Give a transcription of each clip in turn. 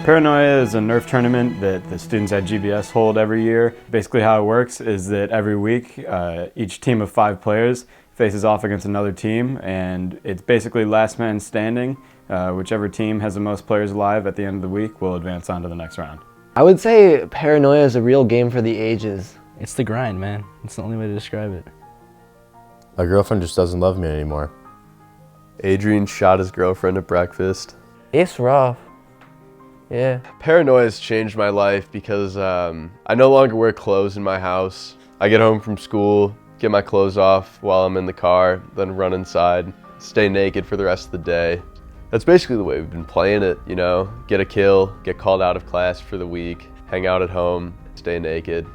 Paranoia is a Nerf tournament that the students at GBS hold every year. Basically how it works is that every week each team of 5 players faces off against another team, and it's basically last man standing. Whichever team has the most players alive at the end of the week will advance on to the next round. I would say Paranoia is a real game for the ages. It's the grind, man. It's the only way to describe it. My girlfriend just doesn't love me anymore. Adrian shot his girlfriend at breakfast. It's rough. Yeah. Paranoia has changed my life because I no longer wear clothes in my house. I get home from school, get my clothes off while I'm in the car, then run inside, stay naked for the rest of the day. That's basically the way we've been playing it, you know? Get a kill, get called out of class for the week, hang out at home, stay naked.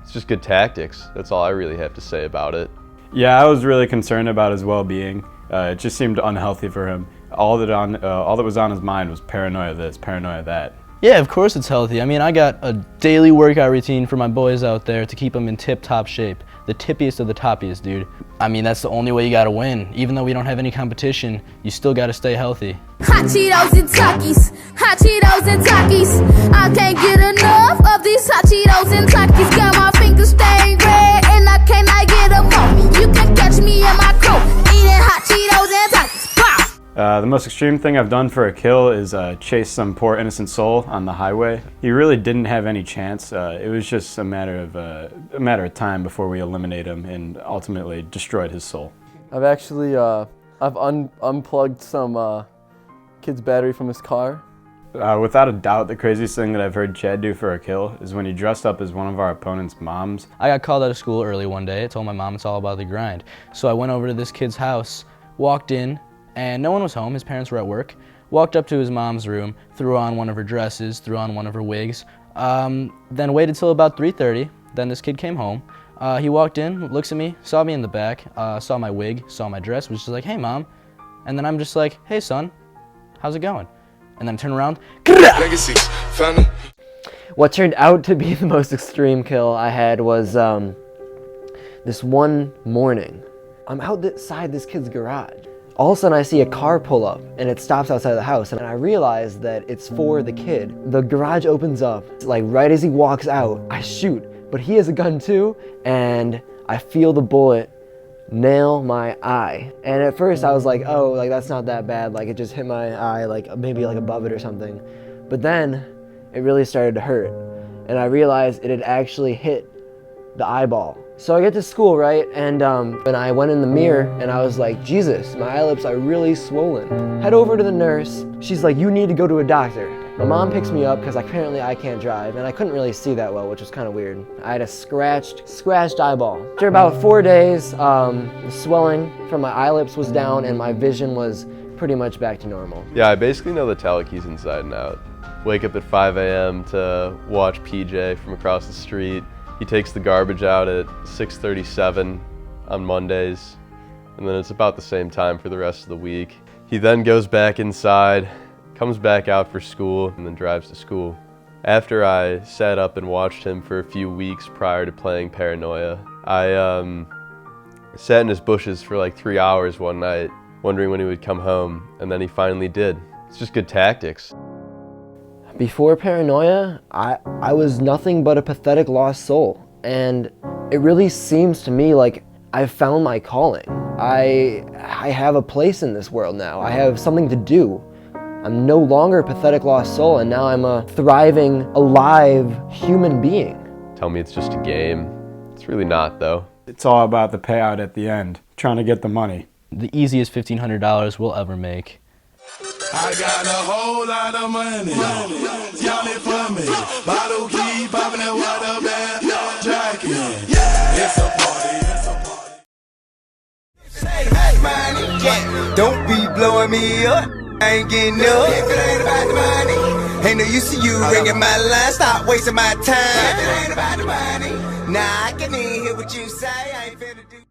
It's just good tactics. That's all I really have to say about it. Yeah, I was really concerned about his well-being. It just seemed unhealthy for him. All that was on his mind was paranoia this, paranoia that. Yeah, of course it's healthy. I mean, I got a daily workout routine for my boys out there to keep them in tip-top shape. The tippiest of the toppiest, dude. I mean, that's the only way you gotta win. Even though we don't have any competition, you still gotta stay healthy. Hot Cheetos and Takis, hot Cheetos and Takis. I can't get enough of these hot Cheetos and Takis. Got my fingers stained red and I cannot get them off me. You can catch me in my coat, eating hot Cheetos and Takis. The most extreme thing I've done for a kill is chase some poor innocent soul on the highway. He really didn't have any chance. It was just a matter of time before we eliminate him and ultimately destroyed his soul. I've actually unplugged some kid's battery from his car. Without a doubt, the craziest thing that I've heard Chad do for a kill is when he dressed up as one of our opponent's moms. I got called out of school early one day. I told my mom it's all about the grind. So I went over to this kid's house, walked in, and no one was home. His parents were at work. Walked up to his mom's room, threw on one of her dresses, threw on one of her wigs, then waited till about 3:30. Then this kid came home. He walked in, looks at me, saw me in the back, saw my wig, saw my dress, was just like, "Hey, Mom." And then I'm just like, "Hey, son, how's it going?" And then turn around. What turned out to be the most extreme kill I had was this one morning. I'm outside this kid's garage. All of a sudden I see a car pull up and it stops outside the house, and I realize that it's for the kid. The garage opens up, like right as he walks out, I shoot, but he has a gun too, and I feel the bullet nail my eye. And at first I was like, oh, like that's not that bad, like it just hit my eye, like maybe like above it or something. But then it really started to hurt, and I realized it had actually hit the eyeball. So I get to school, right, and I went in the mirror and I was like, Jesus, my eyelids are really swollen. Head over to the nurse. She's like, you need to go to a doctor. My mom picks me up because apparently I can't drive, and I couldn't really see that well, which was kind of weird. I had a scratched eyeball. After about 4 days, the swelling from my eyelids was down and my vision was pretty much back to normal. Yeah, I basically know the tele keys inside and out. Wake up at 5 a.m. to watch PJ from across the street. He takes the garbage out at 6:37 on Mondays, and then it's about the same time for the rest of the week. He then goes back inside, comes back out for school, and then drives to school. After I sat up and watched him for a few weeks prior to playing Paranoia, I sat in his bushes for like 3 hours one night, wondering when he would come home, and then he finally did. It's just good tactics. Before Paranoia, I was nothing but a pathetic lost soul, and it really seems to me like I've found my calling. I have a place in this world now. I have something to do. I'm no longer a pathetic lost soul, and now I'm a thriving, alive human being. Tell me it's just a game. It's really not, though. It's all about the payout at the end, trying to get the money. The easiest $1,500 we'll ever make. I got a whole lot of money. Y'all it for me. Bottle keep popping that water bag. Jacking. It's a party. It's a party. Say, hey, money. Yeah. Don't be blowing me up. I ain't getting up. If it ain't about the money. Ain't no use to you ringing my line. Stop wasting my time. If it ain't about the money. Nah, I can hear what you say. I ain't finna do.